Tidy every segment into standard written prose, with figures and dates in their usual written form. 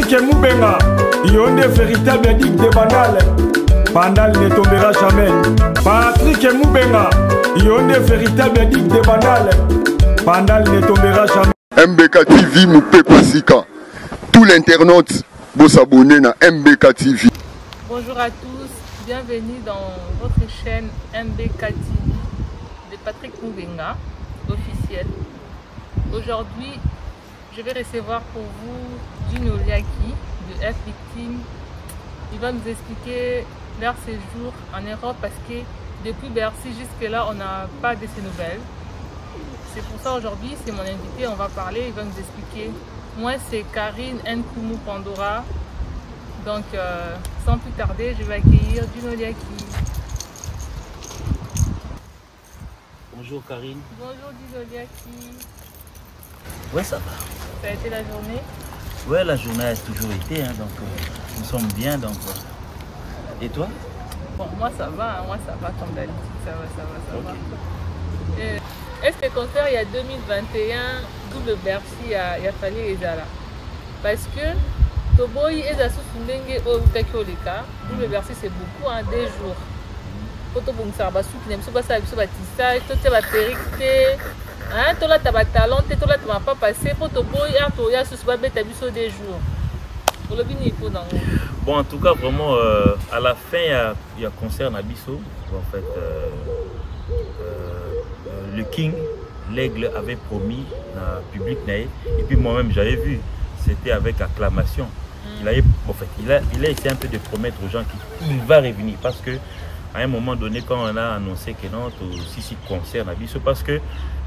Patrick Moubenga, Yonde véritable digue de Bandal. Bandal ne tombera jamais. Patrick Moubenga, Yonde véritable digue de Bandal. Bandal ne tombera jamais. MBK TV, Moupé Pasika. Tout l'internaute, vous s'abonner à MBK TV. Bonjour à tous, bienvenue dans votre chaîne MBK TV de Patrick Moubenga, officiel. Aujourd'hui, je vais recevoir pour vous Gino Liaki de F Victime. Il va nous expliquer leur séjour en Europe parce que depuis Bercy jusque-là, on n'a pas de ses nouvelles. C'est pour ça aujourd'hui, c'est mon invité, on va parler, il va nous expliquer. Moi, c'est Karine Nkoumou Pandora. Donc, sans plus tarder, je vais accueillir Gino Liaki. Bonjour Karine. Bonjour Gino Liaki. Ouais, ça va. Ça a été la journée? Ouais, la journée a toujours été, hein, donc nous sommes bien. Donc, Et toi? Bon, moi ça va, comme d'habitude, ça va. Okay. Est-ce que concert il y a 2021, double Bercy, il a fallu les là? Parce que Toboy et Zassou Fundenge au Kakoleka, double Bercy c'est beaucoup, hein, 2 jours. Quand on a un qui n'aime pas ça, tout est péricté. Hein, tu as des talents, tu n'as pas passé pour te boy, tu as ce soit bête à 2 jours. Bon, en tout cas, vraiment, à la fin, il y a concert à Bisso. En fait, le King, l'aigle, avait promis à public. Et puis moi-même, j'avais vu, c'était avec acclamation. Il a essayé un peu de promettre aux gens qu'il va revenir. Parce que à un moment donné, quand on a annoncé que non, aussi concert à Bisso, parce que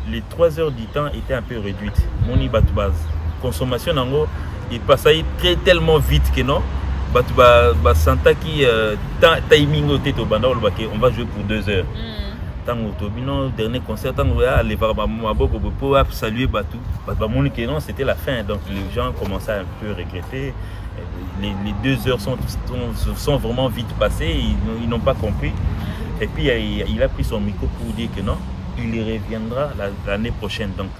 les 3 heures du temps étaient un peu réduites. Moni Batubaz. Consommation nango, il passait tellement vite que non. Batubaz santa qui timing au tête au banda, on va jouer pour 2 heures. Tant au dernier concert, tant on aller voir Maboko pour saluer Batou. Moni que non, c'était la fin. Donc les gens commençaient à un peu regretter. Les 2 heures sont vraiment vite passées. Ils n'ont pas compris. Et puis il a pris son micro pour dire que non. Il y reviendra l'année prochaine. Donc,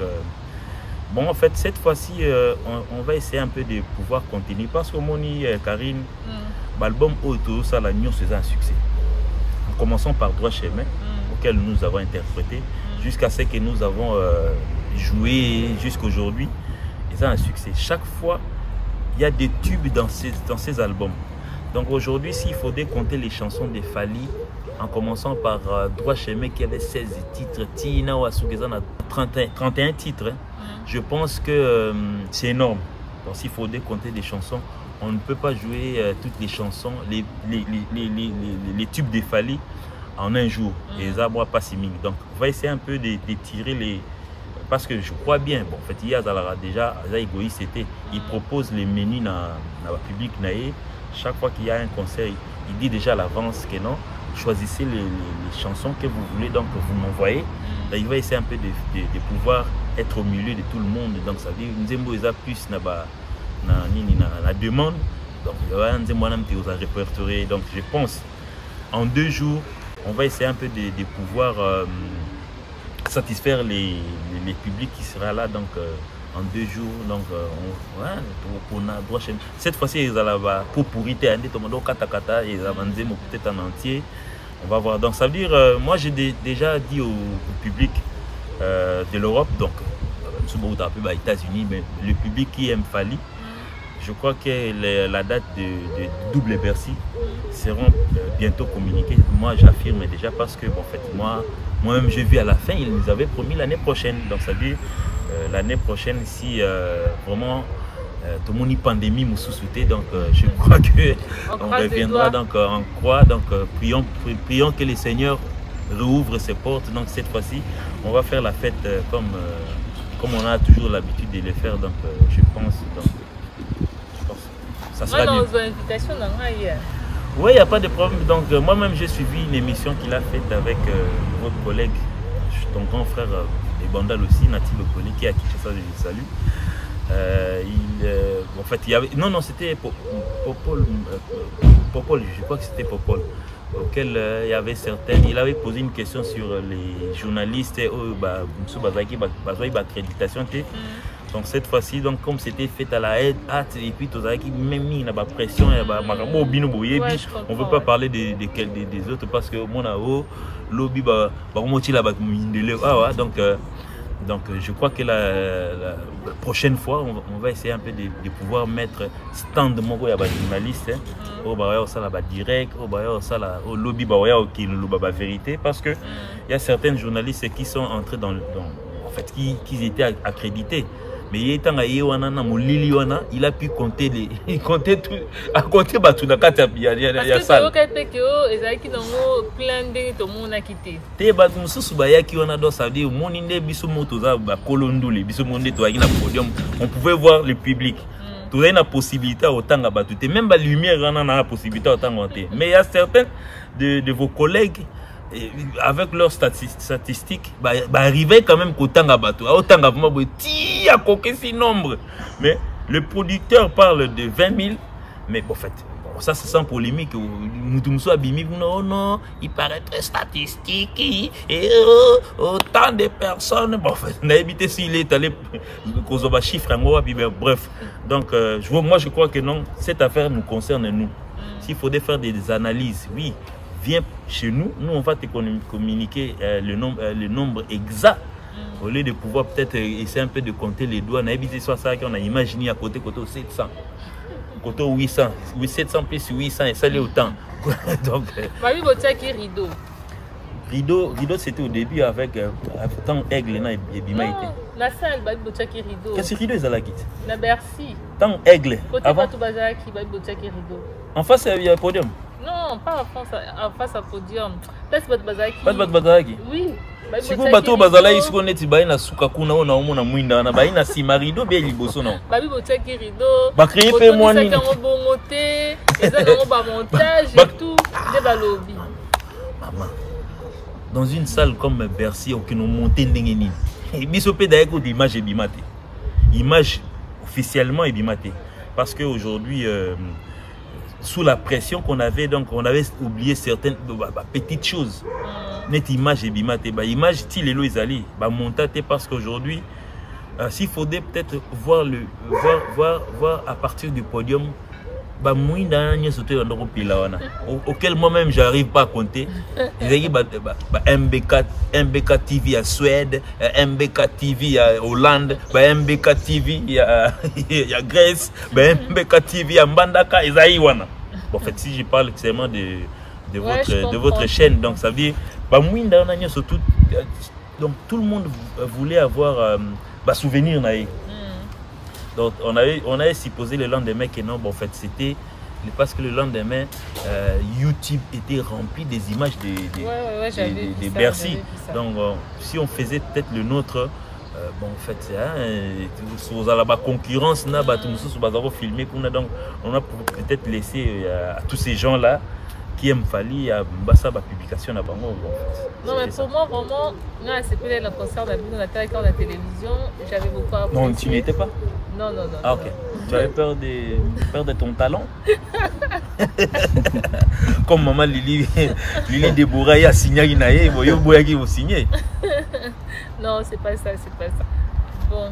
bon, en fait, cette fois-ci, on va essayer un peu de pouvoir continuer parce que Moni, Karine, l'album Auto, ça, la Nyon, c'est un succès. En commençant par Droit Chemin, auquel nous avons interprété, jusqu'à ce que nous avons joué jusqu'aujourd'hui. Et c'est un succès. Chaque fois, il y a des tubes dans ces albums. Donc aujourd'hui, s'il faut décompter les chansons de Fali, en commençant par Droit Chemin qui avait 16 titres, Tina ou Asugezan a 31 titres, je pense que c'est énorme. Donc s'il faut décompter des chansons, on ne peut pas jouer toutes les chansons, les tubes de Fali en un jour. Et ça ne pas si ming. Donc on va essayer un peu de tirer les... Parce que je crois bien, bon, en fait, il y a déjà, égoïste, il propose les menus dans le public. Chaque fois qu'il y a un concert, il dit déjà à l'avance que non, choisissez les chansons que vous voulez, donc vous m'envoyez. Il va essayer un peu de pouvoir être au milieu de tout le monde. Donc ça veut dire Nzembo est plus la demande. Donc il y a Nzembo qui a répertorié. Donc je pense en 2 jours, on va essayer un peu de pouvoir satisfaire les publics qui sera là. Donc en 2 jours, donc on a droit chez nous. Cette fois-ci, ils allaient pour pourriter, kata ils avancent peut-être en entier. On va voir. Donc ça veut dire, moi j'ai déjà dit au public de l'Europe, donc aux États-Unis, mais le public qui aime Fali, je crois que la date de double Bercy seront bientôt communiquées. Moi j'affirme déjà parce que bon, en fait, moi-même j'ai vu à la fin, ils nous avaient promis l'année prochaine. Donc ça veut dire l'année prochaine, si vraiment tout le monde pandémie m'a sous-souté, donc je crois que on reviendra. Donc en croix, donc prions que le Seigneur rouvre ses portes. Donc cette fois-ci, on va faire la fête comme on a toujours l'habitude de le faire. Donc je pense ça sera bien. Oui, il n'y a pas de problème. Donc moi-même j'ai suivi une émission qu'il a faite avec votre collègue, ton grand frère et Bandal aussi, Natif Le Poli, qui a quitté ça, je le salue. En fait, il y avait... Non, c'était Popol, je crois que c'était Popol, auquel il y avait certaines... Il avait posé une question sur les journalistes, accréditation. Donc cette fois-ci, donc comme c'était fait à la hâte et puis tout ça qui même mis la pression, on ne veut pas parler des autres parce que mon lobby donc je crois que la prochaine fois on va essayer un peu de pouvoir mettre stand mon journaliste au direct au lobby qui le vérité parce que il y a certains journalistes qui sont entrés dans en fait qui étaient accrédités. Mais il a pu compter tout à compter tout dans la salle. On pouvait voir le public. Tu as une possibilité autant de battre. Même la lumière on a la possibilité autant de. Mais il y a certains de vos collègues avec leurs statistiques, arriver quand même qu'autant de bateaux, autant de nombre. Mais le producteur parle de 20 000, mais en fait, ça c'est sans polémique. Non, il paraît très statistique et autant de personnes. Bon, en fait, on a évité s'il est allé cause de chiffres, bref. Donc, moi je crois que non, cette affaire nous concerne nous. S'il faudrait faire des analyses, oui. Viens chez nous, on va te communiquer le nombre exact au lieu de pouvoir peut-être essayer un peu de compter les doigts. On a évité soit ça qu'on a imaginé à côté 700, côté 800, 700 plus 800 et ça l'est autant. Donc, rideau c'était au début avec tant aigle et bimaïté. La salle rideau. Qu'est-ce que rideau est à la quitte? La Bercy. Tant aigle. Avant. En face il y a un podium. Non, pas en face à podium. Place Bazaki. Bazaki. Oui. Si vous bateau bazala ici on est baina suka kuna ona omona mwinda na baina simarido bien liboso non. Babi botaki rido. Ba créer pe moi ni. Ça bongoté, ça dans ba montage et tout, de balobi. Maman. Dans une salle comme Bercy on nous monter ndenge ni. Biso pe d'ailleurs d'image et bimate. Image officiellement et bimate parce que aujourd'hui sous la pression qu'on avait, donc on avait oublié certaines petites choses. Net image et bimate, image style Elo Ezali, montate parce qu'aujourd'hui, s'il faudrait peut-être voir à partir du podium, auquel moi-même j'arrive pas à compter. MBK TV à Suède, MBK TV à Hollande, MBK TV à Grèce, MBK TV à Mbandaka et Zaïwana. En fait, si je parle seulement de votre chaîne, donc ça veut dire donc tout le monde voulait avoir souvenir. Donc on avait supposé le lendemain que non, en fait c'était parce que le lendemain YouTube était rempli des images de Bercy. Donc si on faisait peut-être le nôtre, bon en fait vous avez la concurrence donc on a peut-être laissé à tous ces gens là qui aiment Fali à Mbassa la publication à Bango. Non mais pour moi vraiment, c'est peut-être le concert d'Abino la télévision, j'avais beaucoup apprécié. Non, tu n'y étais pas? Non. Ah ok. Tu avais peur de ton talent? Comme maman Lili Debouraï a signé Inaye, Boyo Boya qui vous signez. Non, c'est pas ça. Bon.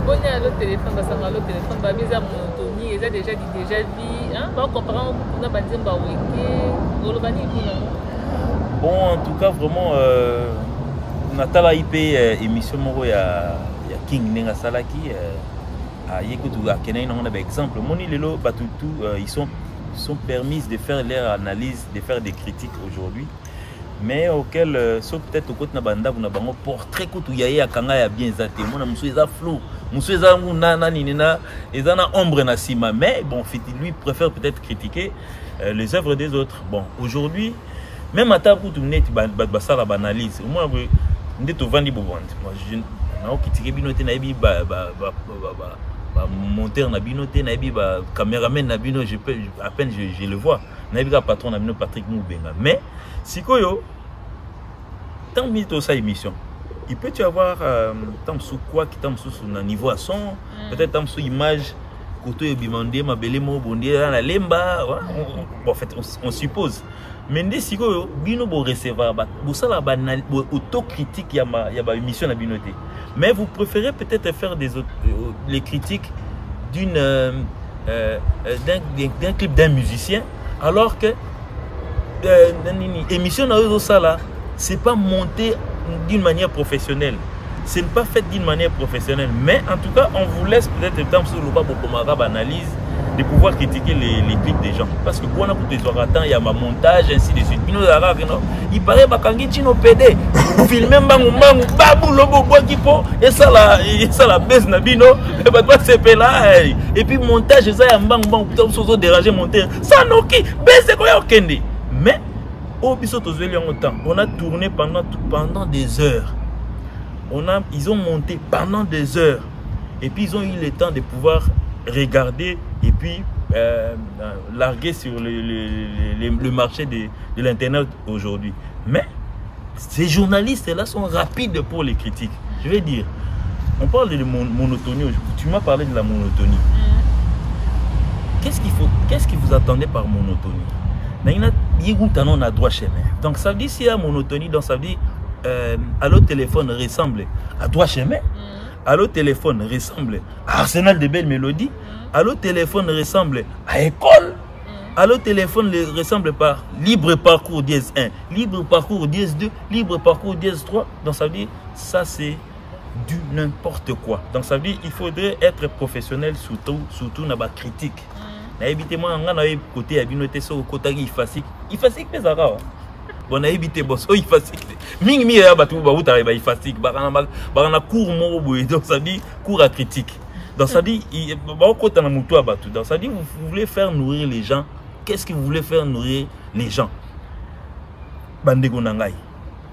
Bon, il y a l'autre téléphone, ça va l'autre téléphone, bah bizarre monotonie, ils ont déjà vu, hein, bah comparant on a bâti un week-end, bon, en tout cas vraiment, Natala IP émission moro ya King Nenga Salaki, à Yekotou à Kenya, on a un exemple. Moni Lelo Batutu, ils sont permis de faire leur analyse, de faire des critiques aujourd'hui. Mais auquel sauf peut-être au côté nabanda vous n'avez pas portrait que tu y a kanga ya bien zaté mon monsieur est flou monsieur est nana nina et na ombre na sima mais bon lui préfère peut-être critiquer les œuvres des autres. Bon aujourd'hui même à ta pour tu net ça la banalise moi ndé to vandi bobande moi je na critiquer binoté na bi monteur na binoté na bi caméraman na bino je peux à peine je le vois na bi patron na bino Patrick Moubenga mais Sikoyo, tant mis dans sa émission, il peut y avoir tant sous quoi qui tant sous un niveau à son, peut-être tant sous image, côté bimandé, ma belle mot bondé dans la lemba, en fait on suppose. Mais dès Sikoyo, bino bo recevoir, bo ça la banal, autocritique y a ma émission na binoté. Mais vous préférez peut-être faire les critiques d'un clip d'un musicien, alors que l'émission là, c'est pas monté d'une manière professionnelle. Ce n'est pas fait d'une manière professionnelle. Mais en tout cas, on vous laisse peut-être le temps sur le bas pour analyse de pouvoir critiquer les clips des gens. Parce que quand on a pour des orateurs, il y a ma montage, ainsi de suite. Il paraît que tu PD. Vous filmez babou lobo boakipo et ça la baisse nabino et puis montage ça y a mbang déranger monter ça noki baisse quoi okende. Mais au biso tozeli en temps, on a tourné pendant des heures. Ils ont monté pendant des heures et puis ils ont eu le temps de pouvoir regarder et puis larguer sur le marché de l'internet aujourd'hui. Mais ces journalistes-là sont rapides pour les critiques. Je vais dire, on parle de monotonie. Tu m'as parlé de la monotonie. Qu'est-ce que vous attendez par monotonie? On a droit chemin. Donc ça veut dire s'il y a monotonie, donc ça veut dire allo téléphone ressemble à droit chemin. Allo téléphone ressemble à Arsenal de belles mélodies. Allo téléphone ressemble à école. Allo téléphone ressemble par libre parcours dièse 1, libre parcours dièse 2, libre parcours dièse 3. Donc ça veut dire ça c'est du n'importe quoi. Donc ça veut dire il faudrait être professionnel surtout dans la critique. Na éviter moi on a côté à binoté sur côté il facile mais ça va. Bon a éviter boss il facile. Mingi ya batu ba uta ba il facile ba na cours mo boy. Donc ça dit cours à critique. Donc ça dit ba côté na mutu abatu. Donc ça dit vous voulez faire nourrir les gens. Qu'est-ce que vous voulez faire nourrir les gens? Bandego nangai.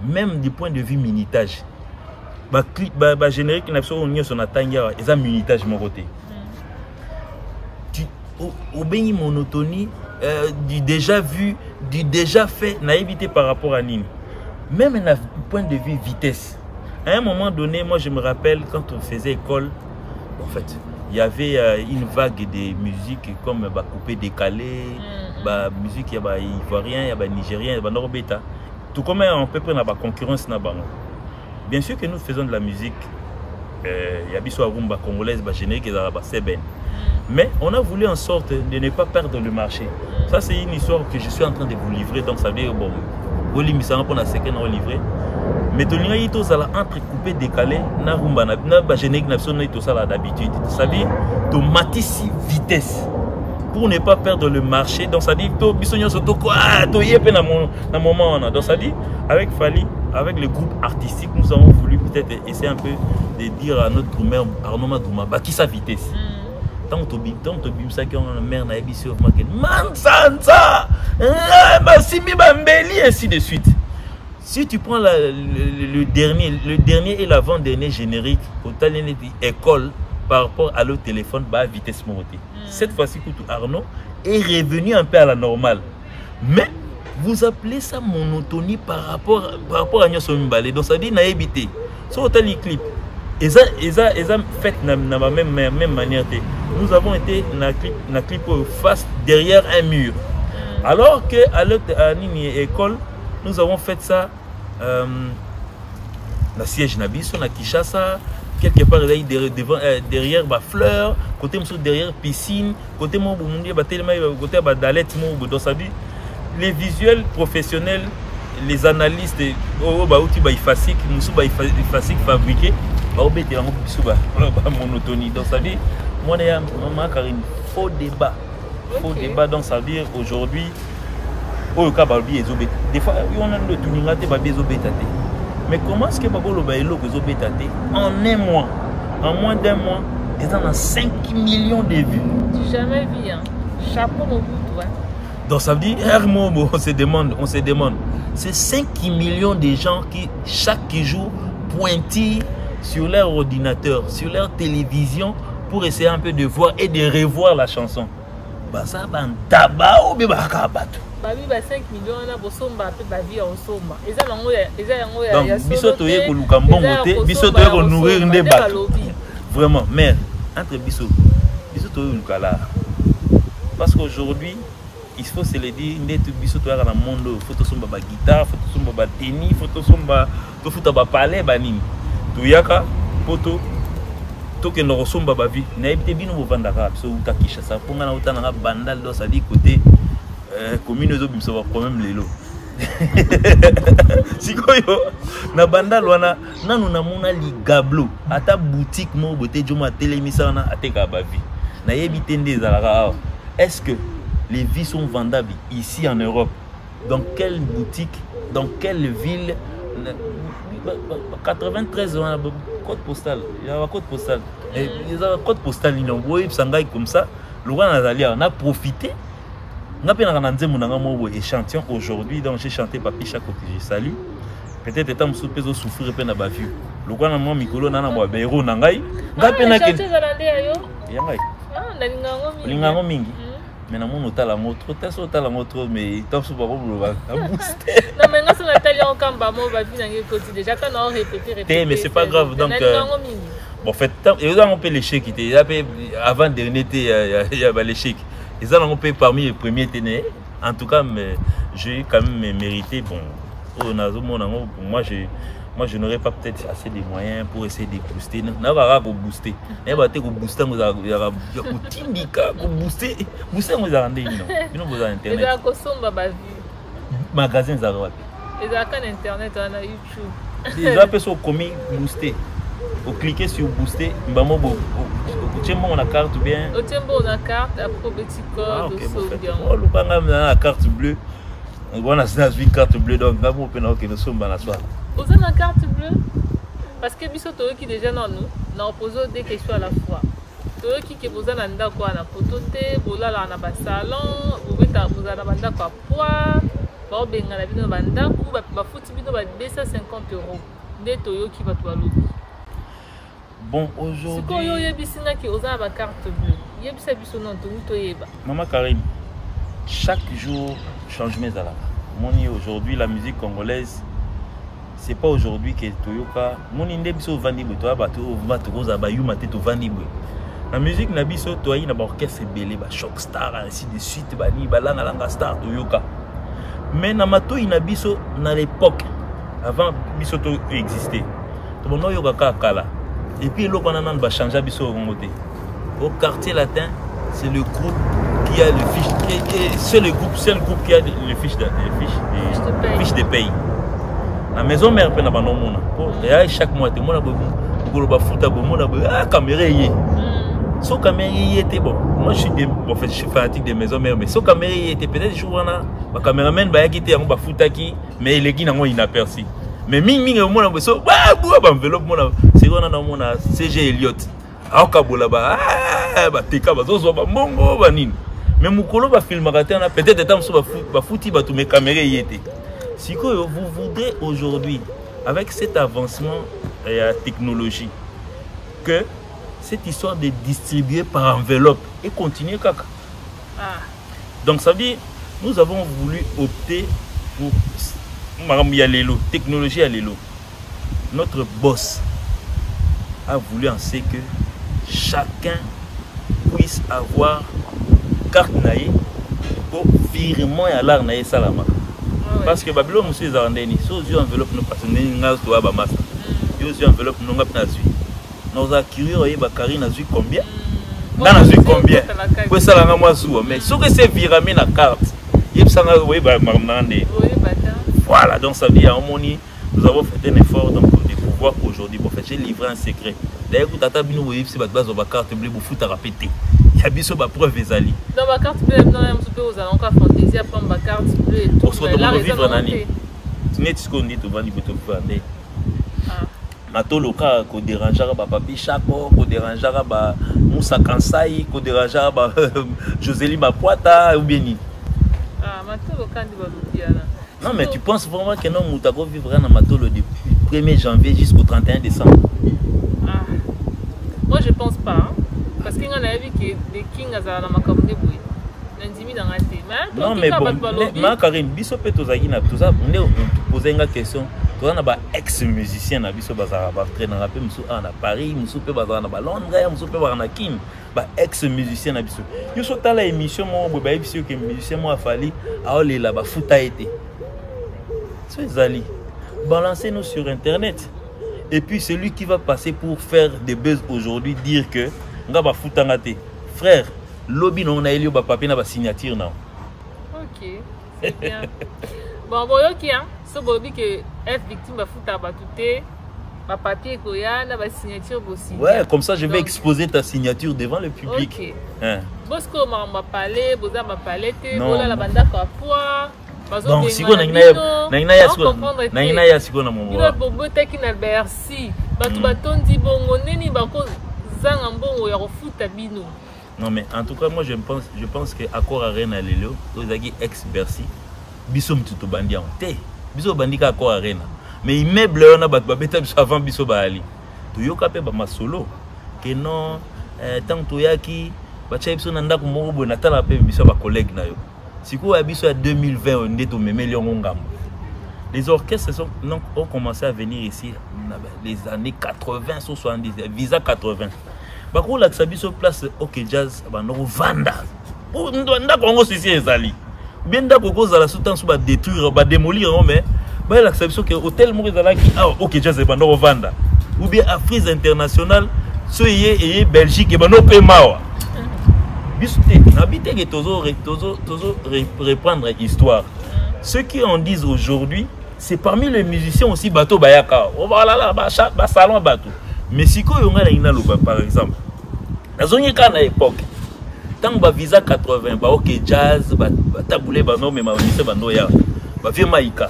Même du point de vue minutage. Ba clip ba générique na so on son atanga et ça minutage mon côté. Au béni monotonie du déjà vu, du déjà fait, n'a évité par rapport à Nîmes. Même du point de vue vitesse. À un moment donné, moi je me rappelle quand on faisait école, en fait, il y avait une vague de musique comme coupé décalé, musique il y a ivoirien, il y a nigérien, il y a nord-bêta. Tout comme on peut prendre la concurrence. Bien sûr que nous faisons de la musique, il y a des rumba congolaise, générique et seben. Mais on a voulu en sorte de ne pas perdre le marché. Ça, c'est une histoire que je suis en train de vous livrer. Donc, ça veut dire, bon, vous livrez pour la séquence, on livrer. Mais tu as dit ça entrecoupé, décalé, na rumba, na générique, na tout ça d'habitude. Ça veut dire, tu matisses vitesse pour ne pas perdre le marché. Donc, ça dit, tu bisogno surtout quoi, tu y es dans mon moment. Donc, ça dit, avec Fali, avec le groupe artistique, nous avons voulu peut-être essayer un peu de dire à notre grand-mère, Arnaud Madouma, qui sa vitesse. Tant que tu ça qu'on a mère na émission Mansansa, Massimi Bambeli ainsi de suite. Si tu prends le dernier et l'avant-dernier générique au talent école par rapport à l'autre téléphone, vitesse montée. Cette fois-ci, Arnaud est revenu un peu à la normale. Mais vous appelez ça monotonie par rapport à Nyoso Mbale. Donc ça dit na évité. Sur le clip. Et ça fait de la même manière. Nous avons été dans le clip face derrière un mur. Alors qu'à l'école, nous avons fait ça dans siège Nabiso, na Kinshasa, quelque part derrière fleurs, côté derrière piscine, côté les visuels professionnels, les analystes, fabriqués. Monotonie. Donc ça veut dire, moi il y a un faux débat. Faux débat, donc ça veut dire aujourd'hui, des fois on a le tout. Mais comment est-ce que en un mois, en moins d'un mois, ils ont 5 millions de vues? J'ai jamais vu, hein. Chapeau au bout, ouais. Donc ça veut dire, on se demande, c'est 5 millions de gens qui chaque jour pointillent sur leur ordinateur, sur leur télévision pour essayer un peu de voir et de revoir la chanson. Ça va en tabac ou bien ça va 5 millions on a bosomba pe ba vie osomba. Donc bisoto ye ko lukambo moté, bisoto ye ko nourrir ndé bato. Vraiment, mais entre bisoto ye lukala. Parce qu'aujourd'hui, il faut se le dire, ndé tout bisoto ya na monde, faut somba ba guitare, faut somba ba tennis, faut somba to futa ba parler ba nini. Tuyaka poto toke no somba ba vie na ebite bino bo vandaka so utakisha sa ponga na utana bandal do ça dit côté commune zo bimso ba problème lelo sikoyo na bandal wana nanu na mona ligablo ata boutique mo bote joma télémisa na ateka ba vie na ebite ndezalaka. Est-ce que les vies sont vendables ici en Europe? Dans quelle boutique, dans quelle ville? 93 ans, code postal. Il y a un code postal. Il y a un code postal. Il y a un comme ça. Le roi on a profité. On a un échantillon aujourd'hui. Donc j'ai chanté Papi Chaque que je salue. Peut-être que je suis souffrir de la vie. Le roi a Mikolo Nana Béro Nangai. Mais na mon hôtel en autre test hôtel en autre mais top super boulot va booster non mais nga sur hôtel en Kamba mo va venir en côté déjà quand on répéter mais c'est pas grave donc bon fait et on peut l'échec qui était avant dernier été il y a l'échec ils ont peut parmi les premiers ténés en tout cas mais j'ai quand même mérité bon pour moi je n'aurais pas peut-être assez de moyens pour essayer de booster. Non, pas pour booster. Mais bah t'es booster, vous avez booster, booster vous avez non. Nous vous avez internet. Et là consommer bah magasin ça va. Et là quand internet on a YouTube. Les appels sont commis booster. Vous cliquez sur booster, bah moi tiens bon on a carte bien. Au tiens bon on a carte après petit code de sauvegarde. Oh le banga la carte bleue. On a une carte bleue donc là on peut que nous sommes dans la soirée. Vous avez une carte bleue parce que bisoto qui déjà non nous n'a posé des questions à la fois. Toi qui vous avez un quoi na potote, vous là na ba salon, vous avez un banda quoi poids, ba benga la bino banda ku ba futi bino ba 250 €. Des toyo qui va toi l'autre. Bon aujourd'hui. C'est quoi yo yebisinga qui vous avez une carte bleue. Yebisa biso non to yeba. Maman Karine, chaque jour change mes alarmes. Moni aujourd'hui la musique congolaise. C'est pas aujourd'hui que Toyoka mon inde biso vandi bo to ba to va to za ba yuma te to vandi bo la musique na biso to yi na ba orchestre belé ba shock star ainsi de suite ba ni ba langa star Toyoka mais na mato ina biso na l'époque avant biso to exister to bono yoka kala et puis lo kana nan ba changer biso ngote au quartier latin c'est le groupe qui a le fiche c'est le groupe qui a le fiche de paye. La maison mère pe na ba nomona pour chaque mois te mona bo ba futa bo mona ba caméra yé so caméra yé était bon moi je suis fanatique des maisons mères mais so caméra yé était peut-être jour na ba caméraman ba yakité ba futa ki mais les gars inaperçu mais ming mona so ba enveloppe mona c'est on na mona CG Elliott akabola ba teka ba zo ba mongo ba nini mais mukolo ba film na peut-être temps so ba futi ba to mes caméra yé était. Si vous voudrez aujourd'hui, avec cet avancement et la technologie, que cette histoire de distribuer par enveloppe et continuer caca. Donc ça veut dire, nous avons voulu opter pour technologie à l'élo. Notre boss a voulu en sait que chacun puisse avoir carte naïe pour virement et à l'art naïe salama. Parce que Babylone monsieur les arandeni so yeux enveloppe nous parce que ngas to ba massa yeux enveloppe nous ngap na zui nous a curieux ba Karine zui combien na zui combien pour ça la moi sou mais ce que c'est virame na carte yep sanga oui ba mamnande voilà donc ça veut dire à moni nous avons fait un effort donc de pouvoir aujourd'hui pour faire livrer un secret d'ailleurs tata bino oui c'est ba base ba carte bleue pour foutre à répéter. Il y a bien preuve ezali. Dans ma carte bleue, non, un petit peu aux allons qu'à fantaisie à prendre ma carte bleue et tout. Parce que nous vivre en année. Tu n'es ce qu'on dit, tu vas dire que tu vas aller. Mato loka ko dérangeara ba Papi Chaco, ko dérangeara ba Moussa Kansai, ko dérangeara ba Josélie Mapoata ou bien ni. Mato loka ndi ba lubiana. Non mais tu penses vraiment que non Moutako vivra dans Matolo depuis 1er janvier jusqu'au 31 décembre? Moi je pense pas. Parce qu'il y a vu que les kings ont ma communauté non mais bon, ma Karine, biso pe tozaki na tout ça, on est poser une question. Toi on a ex musicien na biso bazara ba traîner na pe musu na Paris, musu pe bazara na Londres, musu pe bazara na Kim, ba ex musicien na biso. Yo so tala émission mo ba biso que musicien mo afali a olela ba futa été. So ezali. Balancez-nous sur internet. Et puis celui qui va passer pour faire des buzz aujourd'hui, dire que nga ba futangate. Frère, lobby non na elio ba papier na ba signature na. Ok, c'est bien. Bon, ok, hein. Ce bobby que F victime ba futa ba touté, ba papier koya na ba signature aussi. Ouais, comme ça je vais exposer ta signature devant le public. Ok. Hein. Bosco m'a parlé, boza m'a parlé, Non. bola la banda kwa poa. Donc si on na ya siko na momo. Il a bobo teki na Bercy. Batu batondi bongo neni bako zanga mbongo ya kofuta bino. Non mais en tout cas moi je pense que Accor Arena lelo, ozaki ex Bercy. Biso mtuto bandi en té. Biso bandi ka Accor Arena. Mais immeuble on a bat babeta biso avant biso baali. To yoka pe ba masolo que non tant to yaki ba cha biso na ndako moko bo na tala pe biso ba collègue na yo. Siko ya biso ya 2020 on est au même lion. Les orchestres ont commencé à venir ici les années 80 70 visa 80. Bako la biso place OK Jazz ba no vanda. Pour ndako ngo sisi ezali. Bien ndako ko za la sous-tenance ba détruire ba démolir mais ba la biso que hôtel mo ezala ki OK Jazz ba no vanda. Ou bien Afrique internationale so yé Belgique ba no pe mawa. N'habitez que toujours reprendre l'histoire. Ceux qui en disent aujourd'hui, c'est parmi les musiciens aussi bateau bayaka. On va là salon bateau. Mais si ko yonga na ina loba par exemple. La zone ka na époque. Tant ba visa 80 ba OK Jazz ba taboulé ba no mais ma visa ba no ya. Ba vie maïka.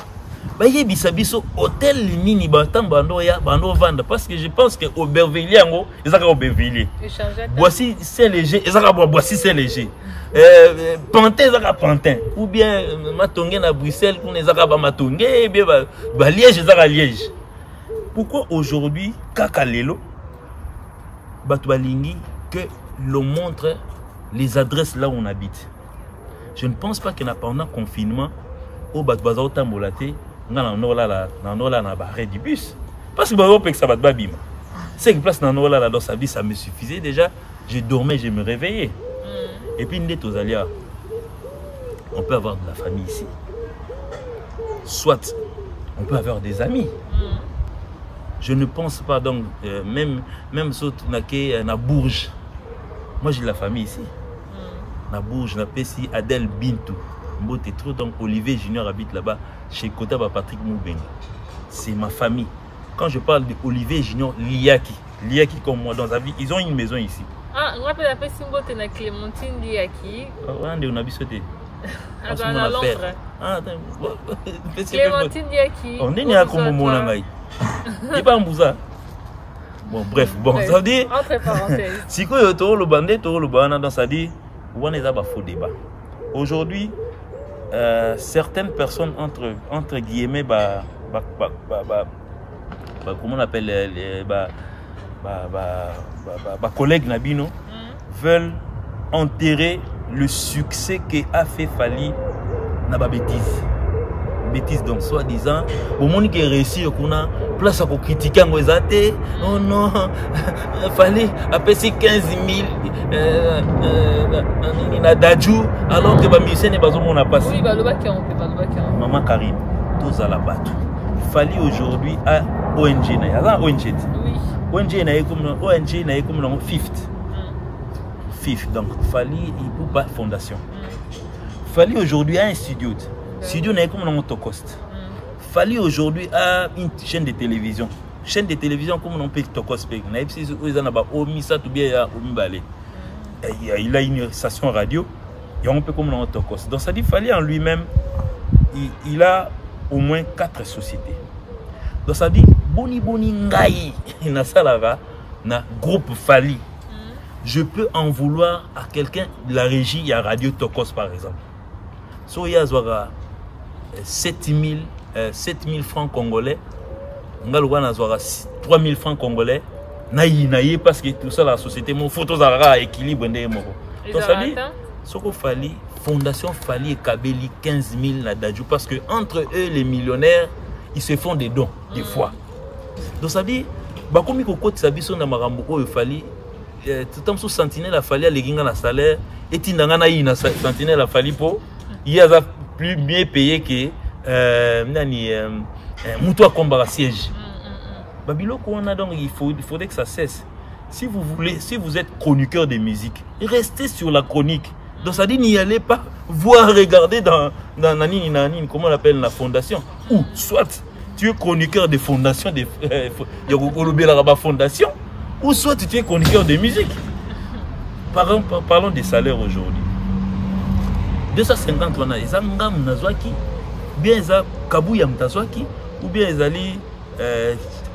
Ba yebisa biso hôtel nini ba tant ba no ya ba no vendre parce que je pense que Aubervilliers ngo ezaka Aubervilliers. Boissy Saint-Léger ezaka Boissy Saint-Léger. Pantin ezaka Pantin ou bien Matongé na Bruxelles pour ezaka ba Matongé bien ba Liège ezaka Liège. Pourquoi aujourd'hui kaka lelo batu balingi que l'on montre les adresses là où on habite. Je ne pense pas que pendant le confinement au batu bazao tambolate na barré du bus parce que ça va te babima. C'est que place dans là dans sa vie ça me suffisait déjà. Je dormais, je me réveillais. Et puis on peut avoir de la famille ici. Soit on peut avoir des amis. Je ne pense pas donc même saut na Bourges. Moi j'ai de la famille ici. Na Bourges, na Pessi, Adèle Bintou. Mbote trop donc Olivier Junior habite là-bas chez Kota Patrick Moubenga. C'est ma famille. Quand je parle de Olivier Junior, Liaki comme moi dans sa vie, ils ont une maison ici. Ah, on appelle la Pessi Mbote na Clémentine Liaki. On a vu sauter. Ah, dans la Londres. Ah, attends. Clémentine Liaki. On est né à Komomo Nangai. C'est pas un bousa. Bon, bref, ça veut dire. Entre parenthèses. Si tu as le bandé, tu as le bandé dans sa vie, on est à faux débat. Aujourd'hui, certaines personnes entre guillemets comment on appelle les collègues Nabino veulent enterrer le succès qu'a fait Fally na ba bêtise donc soi-disant au monde qui réussit qu'on a place à critiquer en exaté oh non Fally a payé 15 000 na Dajou alors que ba musicien ne bazo mona passe oui baloba qui on peut baloba qui maman Karine tous à la batte Fally aujourd'hui à ONG na ya ONG oui ONG na comme fifth donc Fally il peut pas fondation Fally aujourd'hui a un studio n'est comme dans Tokost. Fally aujourd'hui a une chaîne de télévision. Chaîne de télévision comme on peut Tokost. Il a une station radio et on peut comme dans Tokost. Donc ça dit Fally en lui-même, il a au moins 4 sociétés. Donc ça dit boni ngai na salava na groupe Fally. Je peux en vouloir à quelqu'un de la régie à Radio Tokost par exemple. So il y a 7000 francs congolais. On a 3000 francs congolais. Naïe parce que tout ça la société mon photos à équilibre donc ça dit ce qu'il Fally fondation Fally et Kabeli 15 000 na Dajou parce que entre eux les millionnaires ils se font des dons des fois. Donc ça dit bah comme il côté sa biso na marambo ko Fally tout temps sous sentinelle la Fally les ginga na salaire et tindanga na ina sentinelle la Fally po il y a plus bien payé que Moutoua Kombara siège. Babiloko on a donc il faudrait que ça cesse. Si vous êtes chroniqueur de musique, restez sur la chronique. Donc ça dit n'y allez pas voir regarder dans comment on appelle la fondation, ou soit tu es chroniqueur de fondation fondation, ou soit tu es chroniqueur de musique. Parlons des salaires aujourd'hui. 250 wana eza ngam nazwaki, bien eza kabuya mutazwaki, ou bien ezali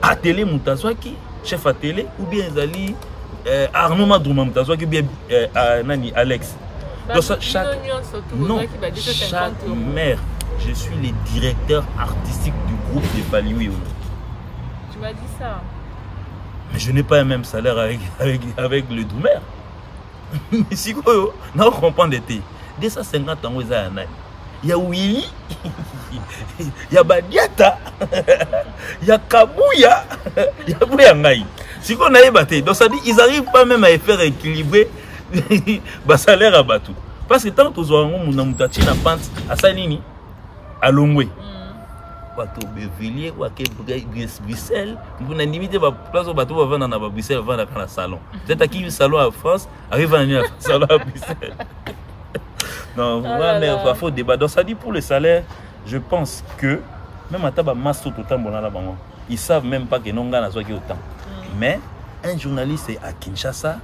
atelier mutazwaki, chef atelier, ou bien ezali Arnaud Madouma mutazwaki, ou bien nani Alex. Donc ça, chaque maire, je suis le directeur artistique du groupe de Faliwi. Tu m'as dit ça. Mais je n'ai pas un même salaire avec le Doumer. Mais si vous ne comprenez pas, 250 ans, il y a Willy, il y a Badiata, il y a Kabouya, il y a Bouyangaï. Si vous n'avez pas battu, donc ça dit, ils n'arrivent pas même à faire équilibrer le salaire à Batou. Parce que tant que vous avez un moutachi na pente à Salini, à Longwe, Bateau Bevilliers, ou à Bruxelles, vous n'avez limité la place où Bateau va vendre à Bruxelles, va vendre dans le salon. Peut-être à qui le salon en France, arrive à venir au salon à Bruxelles. Non, il faut faire débat. Donc ça dit pour le salaire, je pense que même à Taba Masso tout le temps, ils savent même pas que non gars n'a autant. Mais un journaliste à Kinshasa,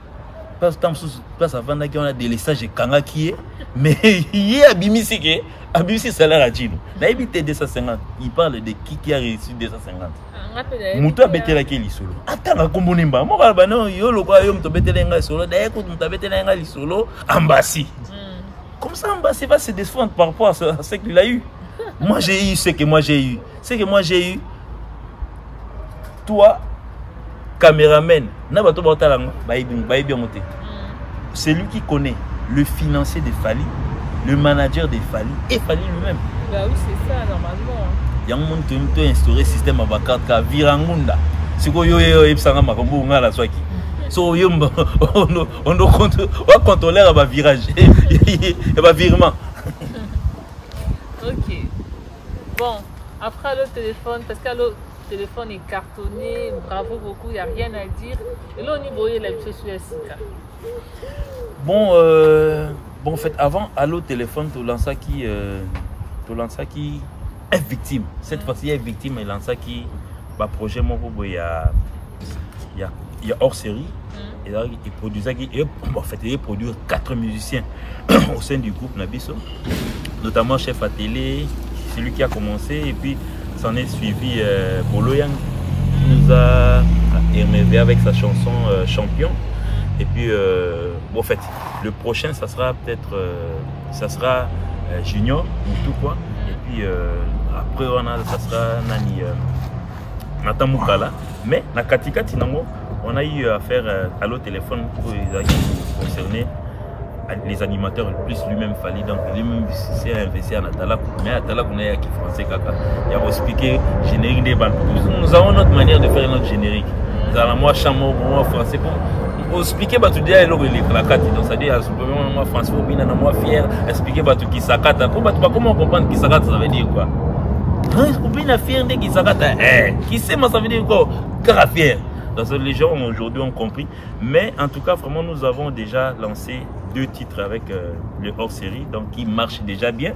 place avant qu'on a des laissages Kanga qui est, mais il est à Bimisi salaire à Djino. Là il était 250. Il parle de qui a reçu 250. Moutou a bêté la qui solo. Attends, comme Nimba, moi non, yo le quoi yo me bêté la solo. D'ailleurs quand me bêté la solo, Ambassi. Comme ça Ambassi va se défendre par rapport à ce qu'il a eu. Moi j'ai eu ce que moi j'ai eu. C'est que moi j'ai eu. Toi, caméraman, c'est lui qui connaît le financier de Fali, le manager de Fali et Fali lui-même. Bah oui, c'est ça, normalement. Il y a un monde qui a instauré un système à Bakar qui a virangunda. C'est quoi, on contrôler le virage et le virement. Ok. Bon, après le téléphone, parce que le téléphone est cartonné, bravo beaucoup, il n'y a rien à dire. Et là, on y voyait la chose sur Sika. Bon, en fait, avant, Allo téléphone, tu lances qui est victime. Cette fois-ci, il est victime et lance qui va projet mon il y a hors série. Et là, il produisait en fait, il produit 4 musiciens au sein du groupe Nabiso, notamment chef à télé, c'est lui qui a commencé, et puis s'en est suivi Boloyang qui nous a émerveillé avec sa chanson Champion. Et puis en fait le prochain ça sera peut-être Junior ou tout quoi. Et puis après ça sera Nani Nathan Moukala. Mais na Katikati nango on a eu affaire à l'autre téléphone pour concerner les animateurs plus lui-même Fali, donc lui-même s'est investi à Natala, mais à Natala on a qui français kaka. Il a expliqué générique des bandes. Nous avons notre manière de faire notre générique. Nous avons moi chamon, moi français pour expliquer bah tu dis à l'eau la carte, donc ça dit à moi français pour bien moi fier, expliquer bah tu qui sakata, comment comprendre qui sakata ça veut dire quoi? Hein, bien fier de qui sakata, qui sait moi ça veut dire quoi? Car fier. Donc les gens aujourd'hui ont compris, mais en tout cas vraiment nous avons déjà lancé 2 titres avec le hors-série, donc qui marche déjà bien.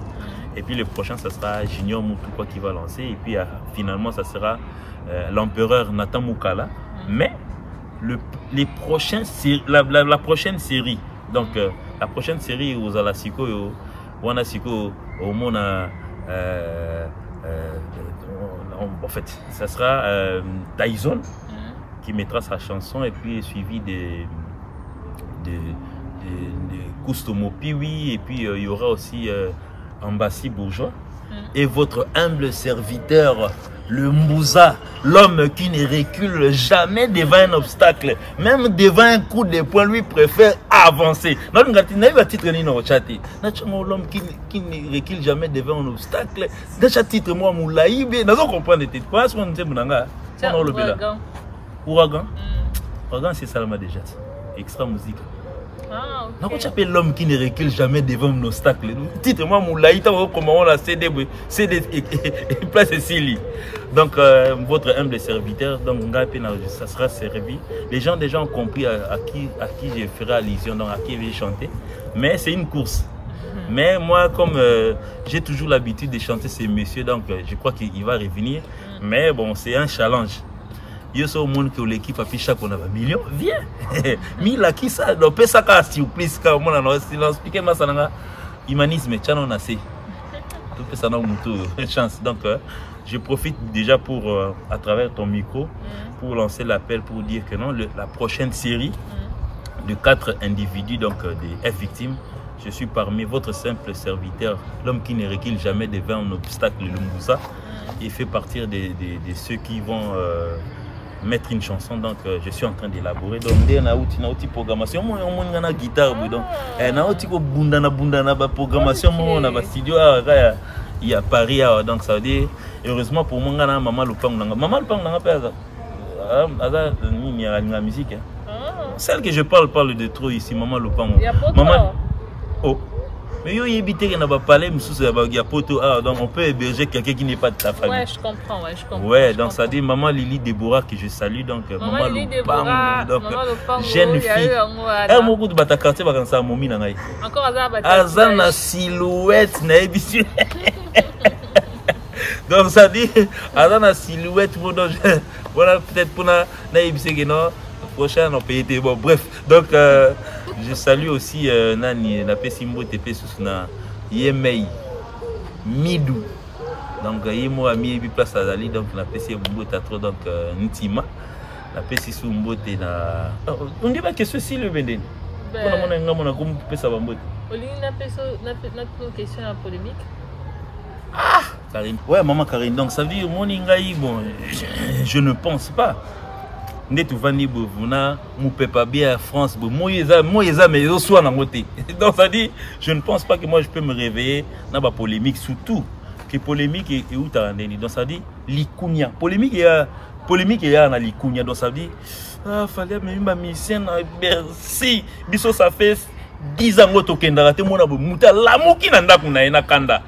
Et puis le prochain, ça sera Junior Moutoupa qui va lancer. Et puis finalement, ça sera l'empereur Nathan Moukala. Mais les prochains, la prochaine série, donc la prochaine série aux Alasiko, Wanasiko, au Mona, en fait, ça sera Tyson qui mettra sa chanson et puis suivi de Kustomo Piwi, et puis il y aura aussi Ambassi Bourgeois et votre humble serviteur le Mbouza, l'homme qui ne recule jamais devant un obstacle, même devant un coup de poing, lui préfère avancer. L'homme qui ne recule jamais devant un obstacle. Dans chaque titre, moi, Moulaïbe, nous allons comprendre les titres. Pourquoi est-ce qu'on dit Ouragan. Ouragan, c'est Salma déjà. Extra musique. Ah, Donc, ok. tu appelles l'homme qui ne recule jamais devant un obstacle. Dites-moi, Moulaïta, comment on a CD et place ici. Donc, votre humble serviteur, donc, ça sera servi. Les gens déjà ont compris à qui je ferai allusion, donc à qui je vais chanter. Mais c'est une course. Mais moi, comme j'ai toujours l'habitude de chanter ces messieurs, donc je crois qu'il va revenir. Mais bon, c'est un challenge. Yo so monde que l'équipe a fait chaque on a un million, viens. Mi la qui ça, donc peut ça qu'à surprise quand on a non silence piqué ma sananga. Humanisme, tiens on a assez. Tout peut ça dans muto chance. Donc je profite déjà pour à travers ton micro pour lancer l'appel pour dire que non la prochaine série de 4 individus donc des F victimes. Je suis parmi votre simple serviteur, l'homme qui ne recule jamais devant un obstacle, le Moussa. Il fait partie de ceux qui vont mettre une chanson, donc je suis en train d'élaborer. Donc, il y a une programmation, il y a une guitare, donc il y a une programmation, il y a un studio, il y a Paris, donc ça veut dire, heureusement pour moi, il y a Maman Lupang. Maman Lupang, il y a la musique. Celle que je parle de trop ici, Maman Lupang. Maman. Oh. Mais yo éviter qu'il n'a pas parlé, il y a poto, donc on peut héberger quelqu'un qui n'est pas de ta famille. Ouais, je comprends, ouais, je comprends. Ouais, donc ça dit Maman Lili Déborah que je salue, donc Maman Lili Déborah, donc Maman jeune fille. Elle m'a beaucoup de bata quartier parce que ça momi na ngai. Encore Azan na silhouette na ebisu. Donc ça dit Azan na silhouette voilà peut-être pour na ebisu que non prochain on peut être bon bref. Donc je salue aussi Nani, la Pessimbo TP Susuna, Yemei, Midou. Donc, Yemo a mis place à Zali, donc la Pessimbo Tatro, donc Ntima. La Pessimbo est na. On dit pas que ceci le Benden. On a comme Pessa Bambo. Oli n'a question à polémique. Ah, Karine. Ouais, maman Karine. Donc, ça veut dire, mon ingaï, bon, je ne pense pas. Donc ça dit, je ne pense pas que moi je peux me réveiller dans la polémique, surtout que polémique est où t'as un donc ça dit l'ikunia polémique il y a dans l'ikunia donc ça dit ah fallait même ma mission merci biso ça fait 10 ans que tu as été mon abo muta l'amour qui n'a pas na kanda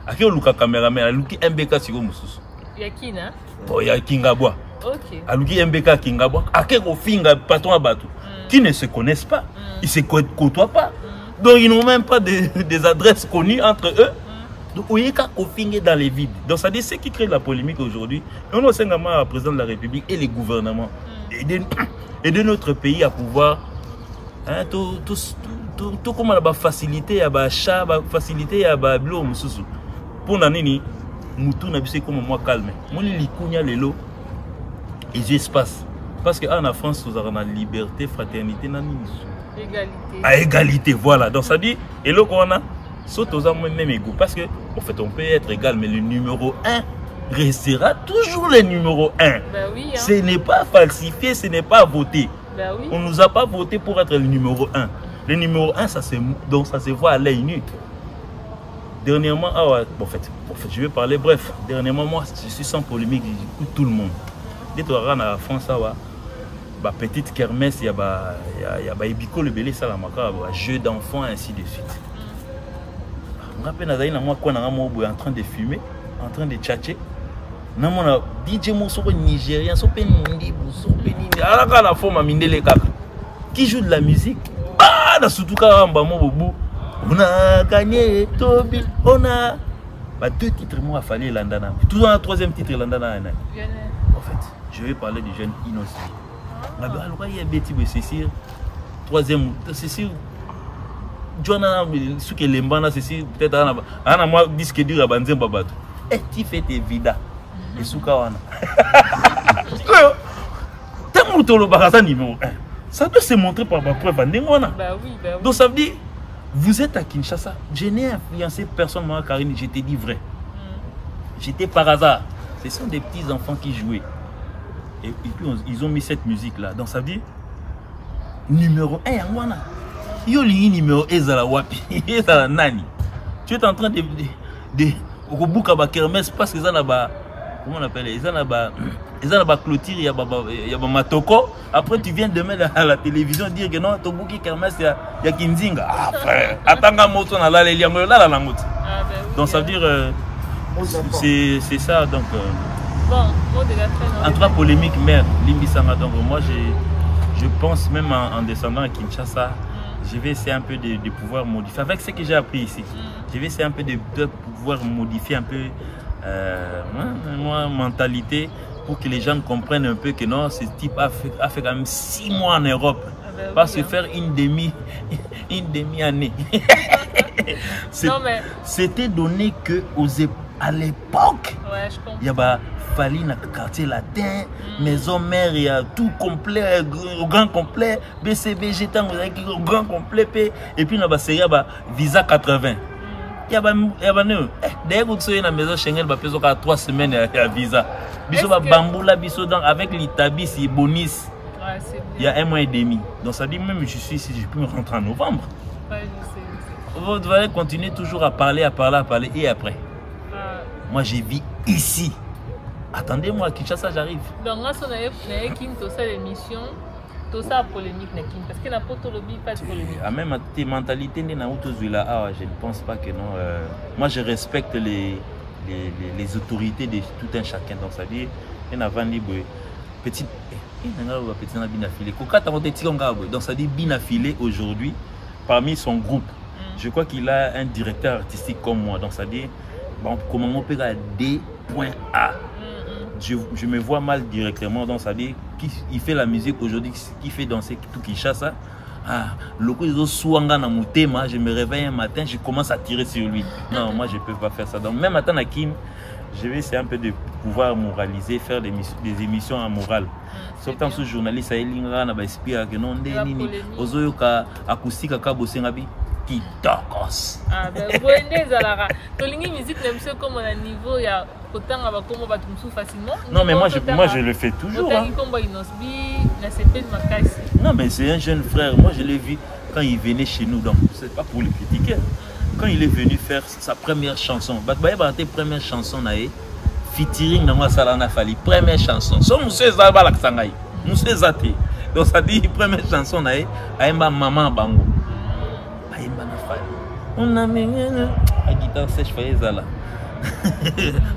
akio luka cameraman luki mbk siko mususu yakina bon ya kingabwa. Ok. Aluki MBK Kingabwa, Akeko Finga, patron à Batou, qui ne se connaissent pas, ils se côtoient pas. Donc ils n'ont même pas des adresses connues entre eux. Donc vous voyez qu'au Finga dans les vides. Donc ça dit ce qui crée la polémique aujourd'hui. On a aussi un président de la République et les gouvernements aider notre pays à pouvoir tout comme la facilité à l'achat, facilité à l'eau, pour nanini, mutu na bise comme moi calme. Moi les kunya les lots. Et j'espace. Parce qu'en France, nous avons la liberté, fraternité, égalité. À égalité, voilà. Donc ça dit, et là qu'on a, saute aux hommes même égaux. Parce qu'en fait, on peut être égal, mais le numéro 1 restera toujours le numéro 1. Ben oui, hein. Ce n'est pas falsifié, ce n'est pas voté. Ben oui. On ne nous a pas voté pour être le numéro 1. Le numéro 1, ça se voit à l'œil nu. Dernièrement, en fait, je vais parler bref. Dernièrement, moi, je suis sans polémique, j'écoute tout le monde. Dès que tu en France, la petite kermesse, il y a Ibiko le belé, ça la jeu d'enfants, ainsi de suite. Je me rappelle, en train de fumer, en train de tchatcher. Je me DJ Moussopo Nigérien, qui joue de la musique. Ah, dans surtout quand on a gagné, Tobi, on a 2 titres, moi, il fallait Landana. Tout dans le 3e titre, Landana. En fait, je vais parler du jeune innocent. Il y a Betty Cécile, 3e, Cécile, Joana, ce qui est l'embana, Cécile, peut-être, Anna, moi, disque dur à Banzem Babatou. Et tu fais tes vidas. Et Soukawana. T'as monté le baraza numéro 1. Ça doit se montrer par ma preuve. Bah oui. Donc ça veut dire, vous êtes à Kinshasa. Je n'ai influencé personne, moi, Karine, je t'ai dit vrai. J'étais par hasard. Ce sont des petits enfants qui jouaient. Et puis ils ont mis cette musique là. Donc ça veut dire numéro 1 Yangwana. Yo li numéro ezala wapi. Ezala nani. Tu es en train de au bout ba kermesse parce que ça là-bas comment on appelle, ils ont la clôture, il y a matoko. Après tu viens demain à la télévision dire que non, Tobuki Kermesse, il y a Kinzinga. Ah frère, attends moto na la liango la la moto. Donc ça veut dire c'est ça donc. Bon, mot de la fin. En trois polémiques, mère Limbisanga. Donc moi je pense même en descendant à Kinshasa, je vais essayer un peu de pouvoir modifier avec ce que j'ai appris ici. Je vais essayer un peu de pouvoir modifier un peu ma mentalité pour que les gens comprennent un peu que non, ce type a fait quand même 6 mois en Europe. Pas se faire une demi-année. C'était donné que à l'époque, il y a fallu dans le quartier latin, maison mère, il y a tout complet, grand complet, BCBG, grand complet, et puis il y a visa 80. Il y a d'ailleurs, vous savez, dans la maison Schengen, il y a 3 semaines de visa. Biso bamboula, biso avec l'Itabi, c'est bonus. Il y a 1 mois et demi. Donc ça dit même je suis ici, je peux me rentrer en novembre. Ouais, je sais. Vous devez continuer toujours à parler et après. Moi j'ai vis ici. Attendez-moi, Kinshasa j'arrive. Donc moi on avait tout ça l'émission, tout ça polémique parce que n'a pas de lobby, pas de polémique. À même tes mentalités je ne pense pas que non. Moi je respecte les autorités de tout un chacun. Donc ça dit il y a petit donc ça dit binafilé aujourd'hui parmi son groupe. Je crois qu'il a un directeur artistique comme moi. Donc ça dit bon, comment on peut à D.A. Je me vois mal directement. Donc ça dit qu'il fait la musique aujourd'hui, qui fait danser tout Kinshasa. Je me réveille un matin, je commence à tirer sur lui. Non, moi je ne peux pas faire ça. Donc même matin à Kim, je vais essayer un peu de pouvoir moraliser, faire des émissions en morale. Sauf que ce journaliste a expliqué que non, acoustique qui tokos. Ah ben bonne zalara. Tolingi musique même ça comme à niveau il y a autant à comment va tout facilement. Non mais moi je le fais toujours. Non mais c'est un jeune frère. Moi je l'ai vu quand il venait chez nous, donc c'est pas pour le critiquer. Quand il est venu faire sa première chanson, première chanson nae featuring dans Salana Fali, première chanson. So monsieur Zalba Laksangai, monsieur Zate. Donc ça dit première chanson nae aimba maman bango. Aimba na Fali. On a mis la guitare sèche faisait Zala.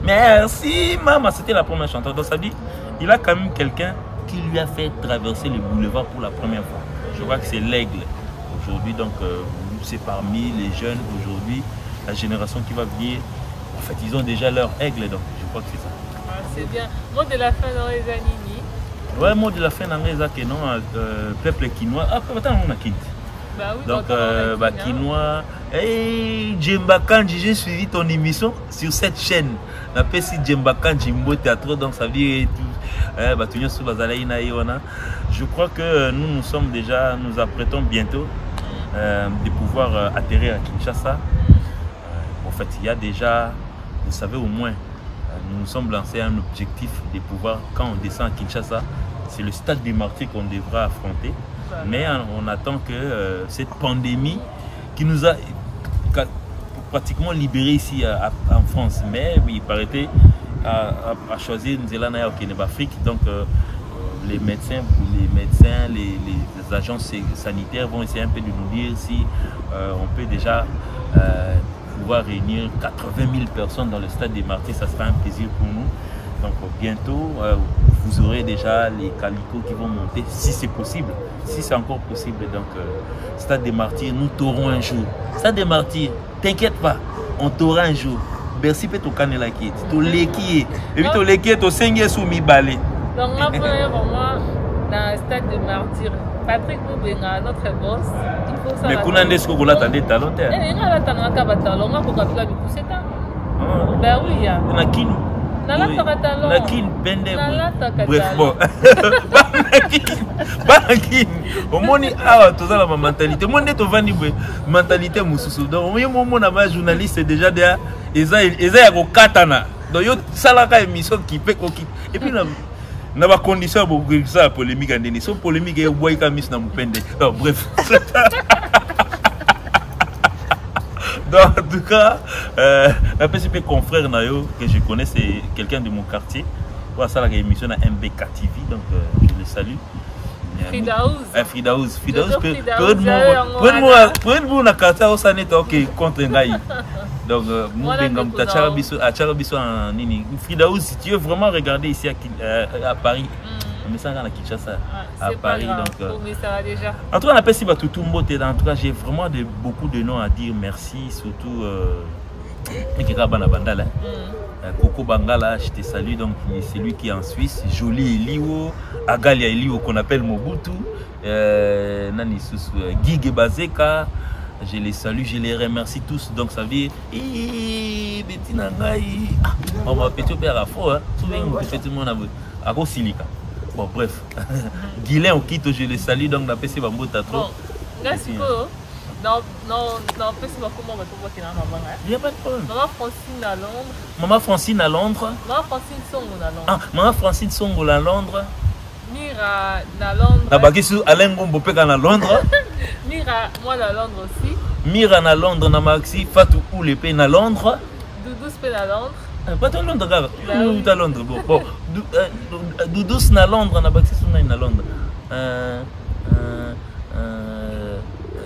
Merci maman, c'était la première chanson. Donc ça dit il a quand même quelqu'un qui lui a fait traverser le boulevard pour la première fois. Je crois que c'est l'Aigle aujourd'hui, donc c'est parmi les jeunes aujourd'hui, la génération qui va venir. En fait, ils ont déjà leur aigle, donc je crois que c'est ça. Ah, c'est bien. Mot de la fin dans les Anini. Ouais, mot de la fin dans les Anini, non, peuple quinois. Ah, attends, on a quitté. Bah oui, donc, quinois. Hey, Djemba Kandji, j'ai suivi ton émission sur cette chaîne. La PC Djemba Kandji, Mbo Théâtre, donc ça veut dire je crois que nous sommes déjà, nous apprêtons bientôt de pouvoir atterrir à Kinshasa. En fait, il y a déjà, vous savez au moins, nous nous sommes lancés un objectif de pouvoir, quand on descend à Kinshasa, c'est le stade des martyrs qu'on devra affronter. Mais on attend que cette pandémie qui nous a pratiquement libérés ici en France, mais il paraît à choisir Nzela au Afrique. Donc les médecins, les agences sanitaires vont essayer un peu de nous dire si on peut déjà pouvoir réunir 80 000 personnes dans le stade des Martyrs. Ça sera un plaisir pour nous. Donc bientôt, vous aurez déjà les calicots qui vont monter, si c'est possible, si c'est encore possible. Donc stade des Martyrs, nous t'aurons un jour. Stade des Martyrs, t'inquiète pas, on t'aura un jour. Merci pour ton canal qui est. Tu l'équies. Et puis tu l'équies, tu sais sous mi balai. Donc là, vraiment, dans le stade de Martyrs, Patrick Moubenga, notre boss, il faut ça. Mais qu'on a des choses qu'on attend des talents. Eh, on a attend un talent, on a beaucoup de pousser ça. Ben oui, il y a. On a qui nous? On a qui bende. Bref, bon. Banaki. Au moins, tu as la mentalité. Moi, tu as la mentalité mususu. Donc, moi, je suis journaliste déjà derrière. Ils ont katana. Donc, ça la émission qui peut. Et puis, on a des conditions pour ça la polémique. Son polémique est boy comme miss na mupende. Bref. Donc, en tout cas, la PCP confrère Nayo, que je connais, c'est quelqu'un de mon quartier. Voilà, ça, la émission à MBK TV, donc je le salue. Fridaouz. Prenez-moi la carte, ça n'est ok contre Ngaï. Donc, Fridaouz, si tu veux vraiment regarder ici à Paris, mais ça, à Kinshasa, à Paris. Donc, en tout cas, on appelle ça tout le monde. En tout cas, j'ai vraiment beaucoup de noms à dire merci, surtout Coco Bangala, je te salue, donc c'est lui qui est en Suisse. Jolie Eliwo, Agalia Eliwo qu'on appelle Mobutu, Guy Gebazeka, je les salue, je les remercie tous. Donc ça veut dire, Bettina Ngaï, on va péter au père à la fois, tout le monde a un silica. Bon, bref, Guilain Okito, je les salue, donc on appelle ça Bambota trop. Merci beaucoup. Non, comment on va trouver qu'il y a maman. Il n'y a pas de problème. Maman Francine à Londres. Maman Francine à Londres. Maman Francine Songo à Londres. Ah, Maman Francine Songo à Londres. Mira à Londres. Nabakisu Alain Gombopeka à Londres. Mira, moi à Londres aussi. Mira à Londres, Namaxi, Fatou Oulepé à Londres. Doudous Pé à Londres. Pas à Londres, gars. Où à Londres. Bon, Doudous à Londres, Nabaxi Souna à Londres.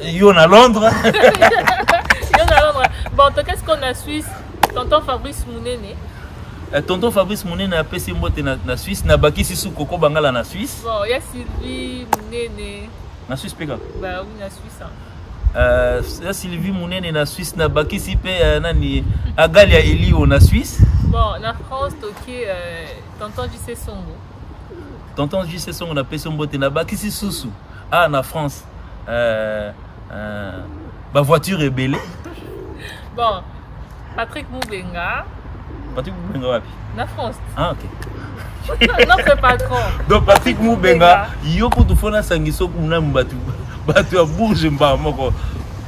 Yon à Londres. Yon à Londres. Bon, qu'est-ce qu'on a Suisse? Tonton Fabrice Mounene. Tonton Fabrice Mounene a passé mbote na Suisse. Na baki si sou Coco Bangala na Suisse. Bon, il y a Sylvie Mounene. Na Suisse pega. Bah oui, na Suisse. Il y a Sylvie Mounene na Suisse. Na baki si pe nani Agalia Elio na Suisse. Bon, na France, ok, Tonton JC Songo. Tonton JC Songo na passé mbote na baki si sous. Ah, na France. Ma voiture est belle. Bon, Patrick Moubenga. Patrick Moubenga wapi? Na France. Ah, ok. Notre patron. Donc Patrick Moubenga, yo pour tout faire sangiso kuna mbatu. Batu ya Bourges mbamoko.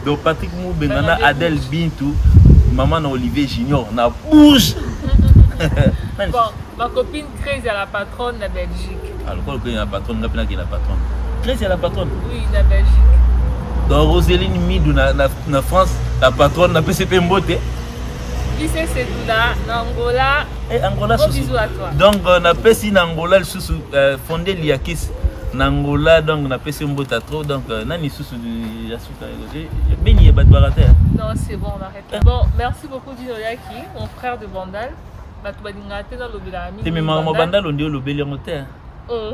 Donc Patrick Moubenga na Adèle Bintou, maman na Olivier Junior na Bourges. Bon, ma copine Crazy à la patronne de Belgique. Alors quoi que la patronne, n'a pas qui la patronne. Crazy à la patronne. Oui, la Belgique. Donc Roseline Midou na France, la patronne n'a pas CP Mbote. Lycée Sedoula, Angola. Et Angola gros bisous à toi. Donc on a passé en Angola le sous fondé l'Iakis. Angola donc on a passé Mbote trop donc nani sous du Yasuka. Béni et Badbarate. Non, c'est bon, on arrête. Bon, merci beaucoup Dino Yaki, mon frère de Bandal. C'est mais mon Bandal on dit le bel moteur. Oh.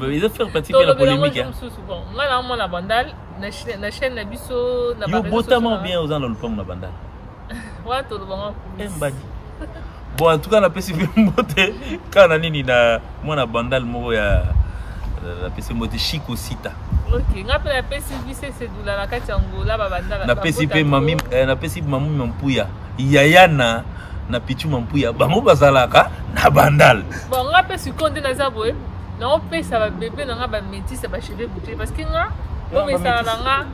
Ils vont faire participer la polémique. Moi là moi la Bandal, la chaîne na biso na ba. Yo botamment bien aux gens dans le pont na Bandal. Ouais, tout le monde. Bon en tout cas on a passé Mbote quand on a nini na moi na Bandal mo ya la PC Mbote Chico Sita. OK, ngapela la PC c'est Sedoula la kati Angola ba Bandal. Na PC mami na PC mamu Mampuya. Yayana na Pichu Mampuya bango bazalaka na Bandal. Bon ngapela sikonde na zaboe. Non, ça va bébé dans ba métis ça va cheveux bouclés parce que nga bon mais ça nga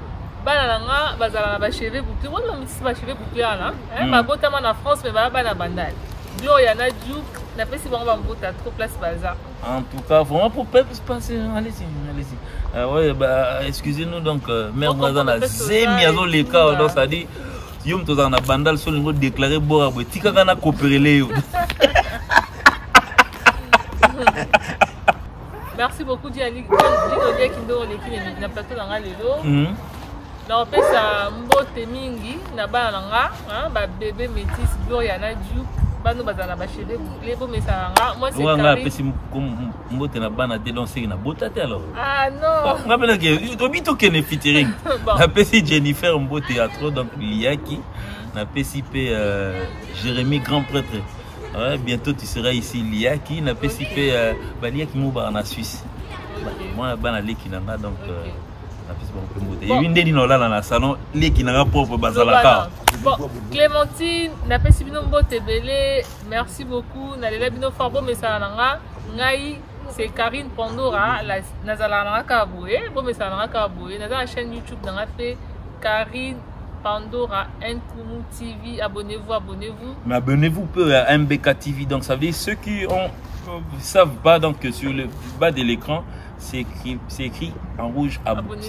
bana nga bazala ba cheveux bouclés on métis ba cheveux bouclés là hein ba botama na France mais ba na Bandal Glo ya na djuk na pesi bango ba mbota trop place bazar. En tout cas vraiment pour passer allez-y ouais bah excusez-nous donc mère dans la zemi azo les cas donc ça dit yom to na Bandal so lingo déclarer bora bo tika kana coopérer yo. Merci beaucoup Diani. Dino qui ndo l'équipe na plateau dans lelo. Na opesa mbote mingi na bana nga, hein, ba bébé métis Gloria na djuk, bano bazana ba cheveux bouclés bo mesa nga. Moi c'est Karine. Nga pesi mbote na bana te donc c'est na botate alors. Ah non. Nga pena ke obito ke ne featuring. Na pesi Jennifer mbote a trop donc Liaki. Na pesi pe Jérémy grand prêtre. Ouais, bientôt tu seras ici Liaki na PCP Liaki Mouba en Suisse. Moi bana leki nanga donc na pesi bon peu moté. Et une deni no là dans le salon leki nanga propre bazalaka. Bon, Clémentine na pesi bino mbote belé. Merci beaucoup na lela bino fort bon message nanga. Ngai c'est Karine Pandora la nazala nanga kaboué. Bon message nanga kaboué. Na la chaîne YouTube nanga fait Karine Pandora Nkumu TV, abonnez-vous. Mais abonnez-vous peu à MBK TV. Donc ça veut dire ceux qui ne savent pas donc que sur le bas de l'écran c'est écrit en rouge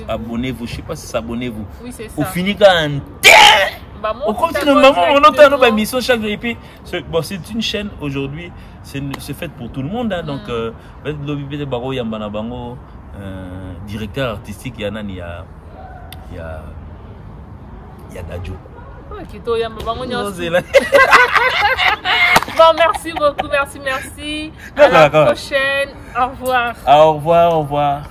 abonnez-vous. Je sais pas si c'est abonnez-vous. Oui c'est ça. Au fini quand On continue, maman, on entend nos émissions chaque jour. Et puis, bon, c'est une chaîne aujourd'hui, c'est fait pour tout le monde. Hein, donc, directeur artistique, il y a Dadjo. Bon, merci beaucoup, merci. À la prochaine. Au revoir. Au revoir.